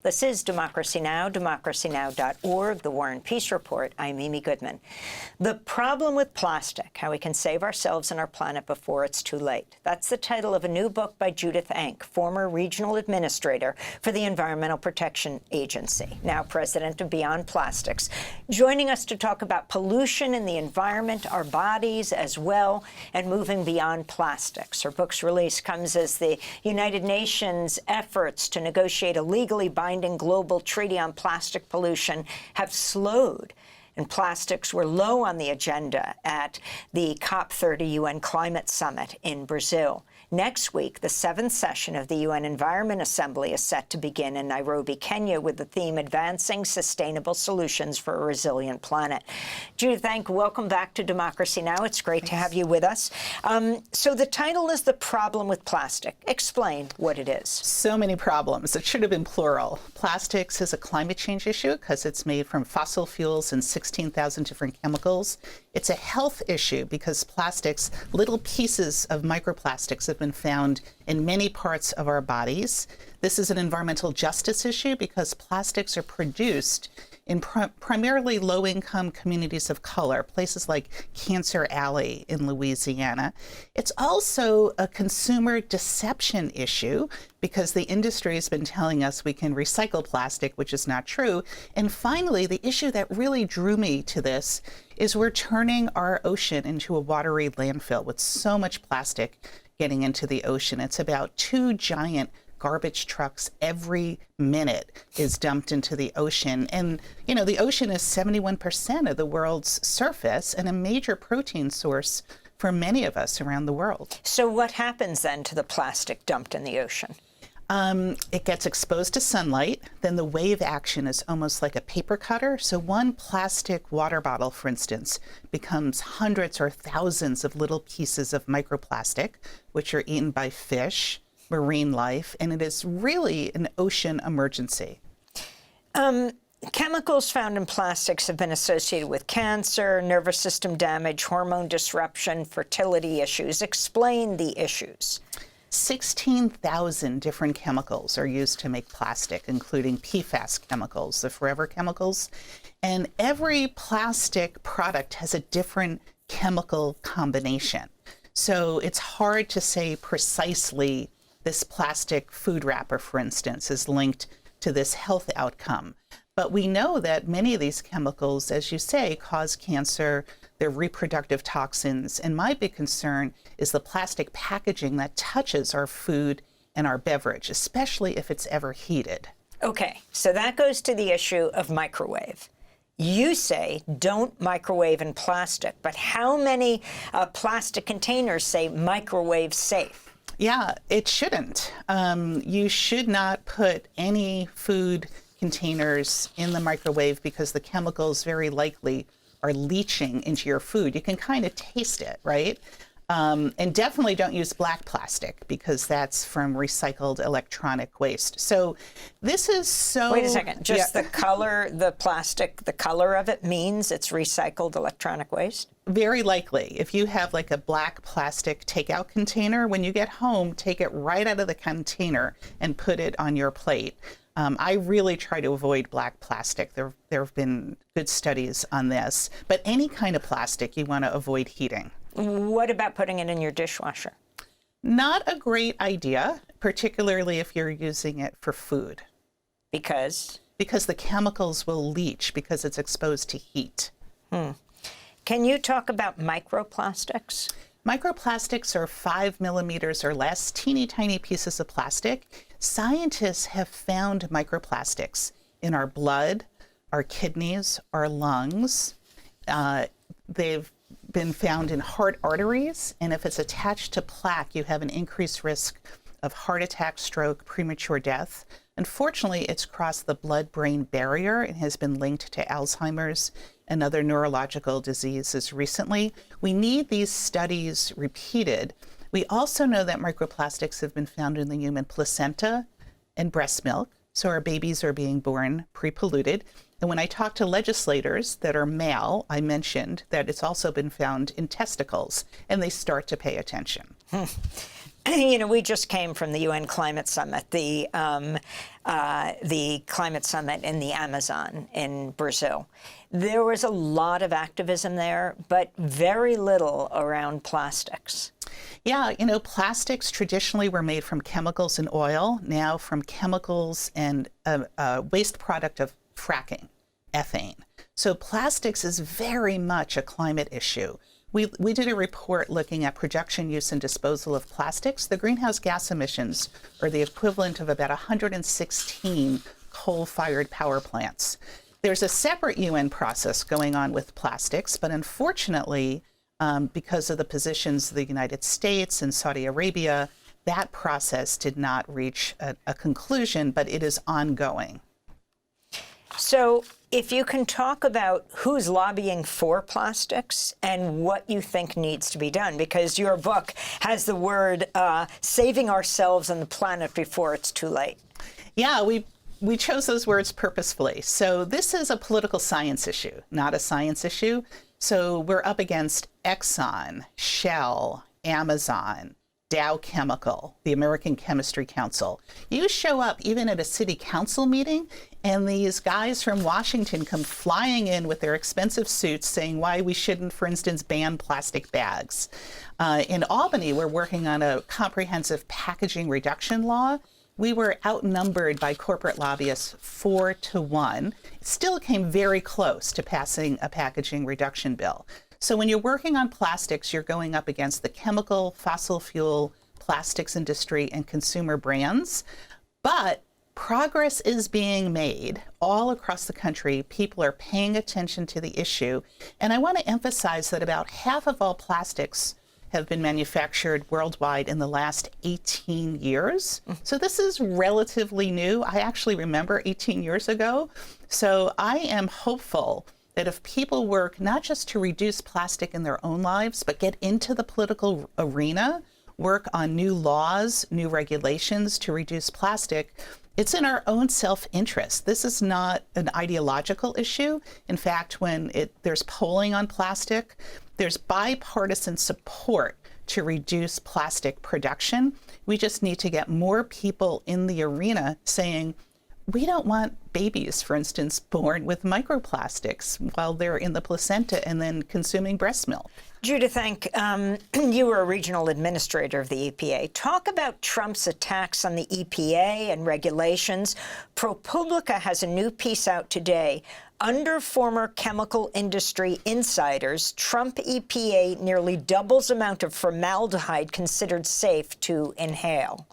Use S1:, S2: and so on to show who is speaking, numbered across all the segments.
S1: This is Democracy Now!, democracynow.org, the War and Peace Report. I'm Amy Goodman. The problem with plastic, how we can save ourselves and our planet before it's too late. That's the title of a new book by Judith Enck, former regional administrator for the Environmental Protection Agency, now president of Beyond Plastics, joining us to talk about pollution in the environment, our bodies as well, and moving beyond plastics. Her book's release comes as the United Nations efforts to negotiate a legally binding global treaty on plastic pollution have slowed, and plastics were low on the agenda at the COP30 UN Climate Summit in Brazil. Next week, the 7th session of the UN Environment Assembly is set to begin in Nairobi, Kenya, with the theme Advancing Sustainable Solutions for a Resilient Planet. Judith Enck, welcome back to Democracy Now! It's great to have you with us. So the title is The Problem with Plastic. Explain what it is.
S2: So many problems. It should have been plural. Plastics is a climate change issue because it's made from fossil fuels and 16,000 different chemicals. It's a health issue because plastics, little pieces of microplastics have been found in many parts of our bodies. This is an environmental justice issue because plastics are produced in primarily low-income communities of color, places like Cancer Alley in Louisiana. It's also a consumer deception issue because the industry has been telling us we can recycle plastic, which is not true. And finally, the issue that really drew me to this is we're turning our ocean into a watery landfill with so much plastic getting into the ocean. It's about 2 giant garbage trucks every minute is dumped into the ocean. And, you know, the ocean is 71% of the world's surface and a major protein source for many of us around the world.
S1: So what happens then to the plastic dumped in the ocean?
S2: It gets exposed to sunlight, then the wave action is almost like a paper cutter. So one plastic water bottle, for instance, becomes hundreds or thousands of little pieces of microplastic, which are eaten by fish, marine life, and it is really an ocean emergency.
S1: Chemicals found in plastics have been associated with cancer, nervous system damage, hormone disruption, fertility issues. Explain the issues.
S2: 16,000 different chemicals are used to make plastic, including PFAS chemicals, the forever chemicals. And every plastic product has a different chemical combination. So it's hard to say precisely this plastic food wrapper, for instance, is linked to this health outcome. But we know that many of these chemicals, as you say, cause cancer, they're reproductive toxins. And my big concern is the plastic packaging that touches our food and our beverage, especially if it's ever heated.
S1: Okay, so that goes to the issue of microwave. You say don't microwave in plastic, but how many plastic containers say microwave safe?
S2: Yeah, it shouldn't. You should not put any food containers in the microwave because the chemicals very likely are leaching into your food. You can kind of taste it, right? And definitely don't use black plastic because that's from recycled electronic waste. So this is so...
S1: Wait a second, just the color, the plastic, the color of it means it's recycled electronic waste?
S2: Very likely. If you have like a black plastic takeout container, when you get home, take it right out of the container and put it on your plate. I really try to avoid black plastic. There have been good studies on this, but any kind of plastic you want to avoid heating.
S1: What about putting it in your dishwasher?
S2: Not a great idea, particularly if you're using it for food.
S1: Because?
S2: Because the chemicals will leach because it's exposed to heat.
S1: Can you talk about microplastics?
S2: Microplastics are 5 millimeters or less, teeny tiny pieces of plastic. Scientists have found microplastics in our blood, our kidneys, our lungs. They've been found in heart arteries, and if it's attached to plaque, you have an increased risk of heart attack, stroke, premature death. Unfortunately, it's crossed the blood-brain barrier and has been linked to Alzheimer's and other neurological diseases recently. We need these studies repeated. We also know that microplastics have been found in the human placenta and breast milk, so our babies are being born pre-polluted. And when I talk to legislators that are male, I mentioned that it's also been found in testicles, and they start to pay attention.
S1: we just came from the UN Climate Summit, the climate summit in the Amazon in Brazil. There was a lot of activism there, but very little around plastics.
S2: Yeah, plastics traditionally were made from chemicals and oil, now from chemicals and a waste product of fracking, ethane. So plastics is very much a climate issue. We did a report looking at production, use, and disposal of plastics. The greenhouse gas emissions are the equivalent of about 116 coal-fired power plants. There's a separate UN process going on with plastics, but unfortunately, because of the positions of the United States and Saudi Arabia, that process did not reach a conclusion, but it is ongoing.
S1: So if you can talk about who's lobbying for plastics and what you think needs to be done, because your book has the word saving ourselves and the planet before it's too late.
S2: Yeah, we chose those words purposefully. So this is a political science issue, not a science issue. So we're up against Exxon, Shell, Amazon, Dow Chemical, the American Chemistry Council. You show up even at a city council meeting, and these guys from Washington come flying in with their expensive suits saying why we shouldn't, for instance, ban plastic bags. In Albany, we're working on a comprehensive packaging reduction law. We were outnumbered by corporate lobbyists 4-1. It still came very close to passing a packaging reduction bill. So when you're working on plastics, you're going up against the chemical, fossil fuel, plastics industry, and consumer brands. But progress is being made all across the country. People are paying attention to the issue. And I want to emphasize that about half of all plastics have been manufactured worldwide in the last 18 years. So this is relatively new. I actually remember 18 years ago. So I am hopeful that if people work not just to reduce plastic in their own lives, but get into the political arena, work on new laws, new regulations to reduce plastic, it's in our own self-interest. This is not an ideological issue. In fact, when there's polling on plastic, there's bipartisan support to reduce plastic production. We just need to get more people in the arena saying, we don't want babies, for instance, born with microplastics while they're in the placenta and then consuming breast milk.
S1: Judith Enck, you were a regional administrator of the EPA. Talk about Trump's attacks on the EPA and regulations. ProPublica has a new piece out today. Under former chemical industry insiders, Trump EPA nearly doubles the amount of formaldehyde considered safe to inhale.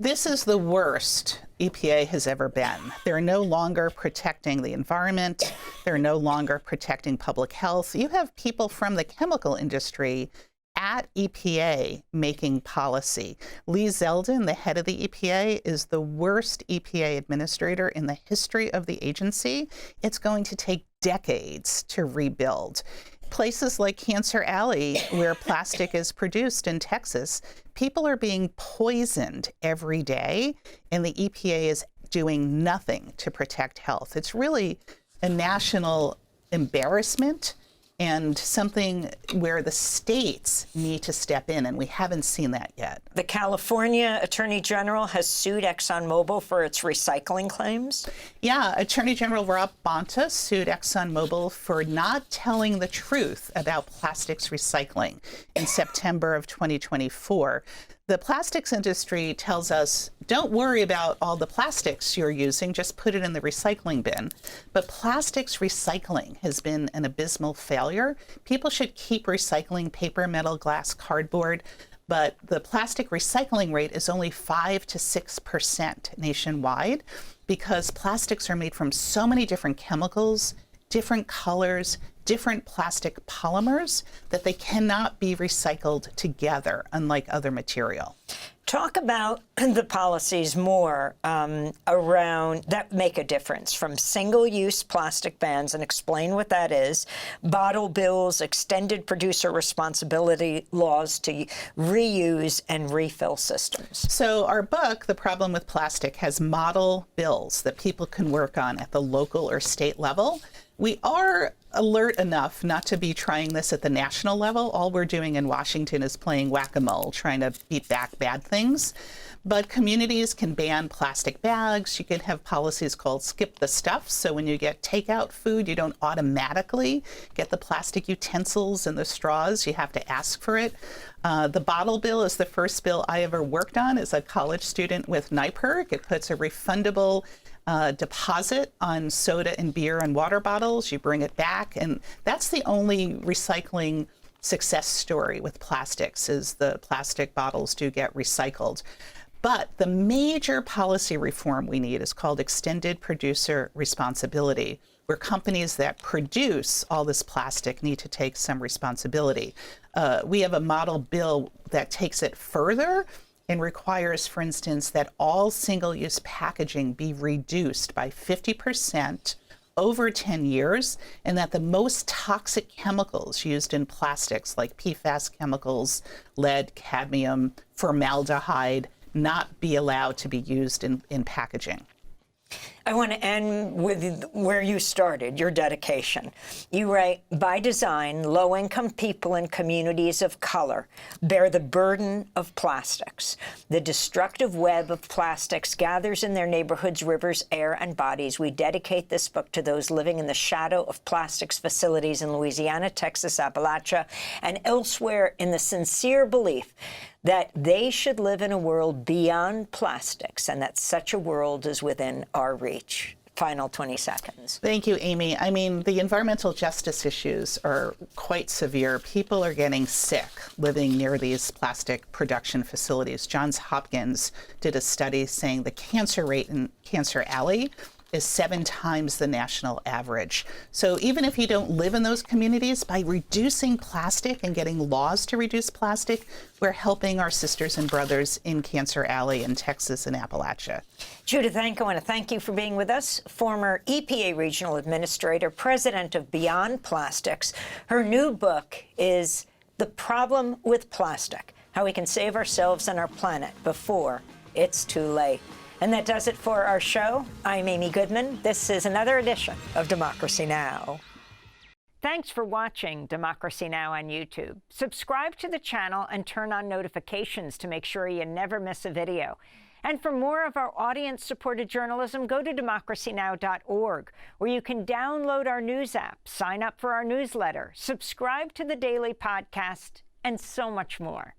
S2: This is the worst EPA has ever been. They're no longer protecting the environment. They're no longer protecting public health. You have people from the chemical industry at EPA making policy. Lee Zeldin, the head of the EPA, is the worst EPA administrator in the history of the agency. It's going to take decades to rebuild. Places like Cancer Alley, where plastic is produced in Texas, people are being poisoned every day, and the EPA is doing nothing to protect health. It's really a national embarrassment and something where the states need to step in, and we haven't seen that yet.
S1: The California Attorney General has sued ExxonMobil for its recycling claims.
S2: Yeah, Attorney General Rob Bonta sued ExxonMobil for not telling the truth about plastics recycling in September of 2024. The plastics industry tells us, don't worry about all the plastics you're using, just put it in the recycling bin. But plastics recycling has been an abysmal failure. People should keep recycling paper, metal, glass, cardboard, but the plastic recycling rate is only 5 to 6% nationwide because plastics are made from so many different chemicals, different colors, different plastic polymers that they cannot be recycled together, unlike other material.
S1: Talk about the policies more around that make a difference, from single-use plastic bans, and explain what that is, bottle bills, extended producer responsibility laws to reuse and refill systems.
S2: So our book, The Problem with Plastic, has model bills that people can work on at the local or state level. We are alert enough not to be trying this at the national level. All we're doing in Washington is playing whack-a-mole, trying to beat back bad things. But communities can ban plastic bags. You can have policies called skip the stuff. So when you get takeout food, you don't automatically get the plastic utensils and the straws. You have to ask for it. The bottle bill is the first bill I ever worked on as a college student with NYPIRG. It puts a refundable deposit on soda and beer and water bottles. You bring it back, and that's the only recycling success story with plastics, is the plastic bottles do get recycled. But the major policy reform we need is called extended producer responsibility, where companies that produce all this plastic need to take some responsibility. We have a model bill that takes it further and requires, for instance, that all single-use packaging be reduced by 50% over 10 years, and that the most toxic chemicals used in plastics, like PFAS chemicals, lead, cadmium, formaldehyde, not be allowed to be used in packaging.
S1: I want to end with where you started, your dedication. You write, by design, low-income people in communities of color bear the burden of plastics. The destructive web of plastics gathers in their neighborhoods, rivers, air, and bodies. We dedicate this book to those living in the shadow of plastics facilities in Louisiana, Texas, Appalachia, and elsewhere, in the sincere belief that they should live in a world beyond plastics, and that such a world is within our reach. Final 20 seconds.
S2: Thank you, Amy. I mean, the environmental justice issues are quite severe. People are getting sick living near these plastic production facilities. Johns Hopkins did a study saying the cancer rate in Cancer Alley is 7 times the national average. So even if you don't live in those communities, by reducing plastic and getting laws to reduce plastic, we're helping our sisters and brothers in Cancer Alley in Texas and Appalachia.
S1: Judith Enck, I want to thank you for being with us. Former EPA Regional Administrator, President of Beyond Plastics. Her new book is The Problem with Plastic: How We Can Save Ourselves and Our Planet Before It's Too Late. And that does it for our show. I'm Amy Goodman. This is another edition of Democracy Now! Thanks for watching Democracy Now! On YouTube. Subscribe to the channel and turn on notifications to make sure you never miss a video. And for more of our audience-supported journalism, go to democracynow.org, where you can download our news app, sign up for our newsletter, subscribe to the daily podcast, and so much more.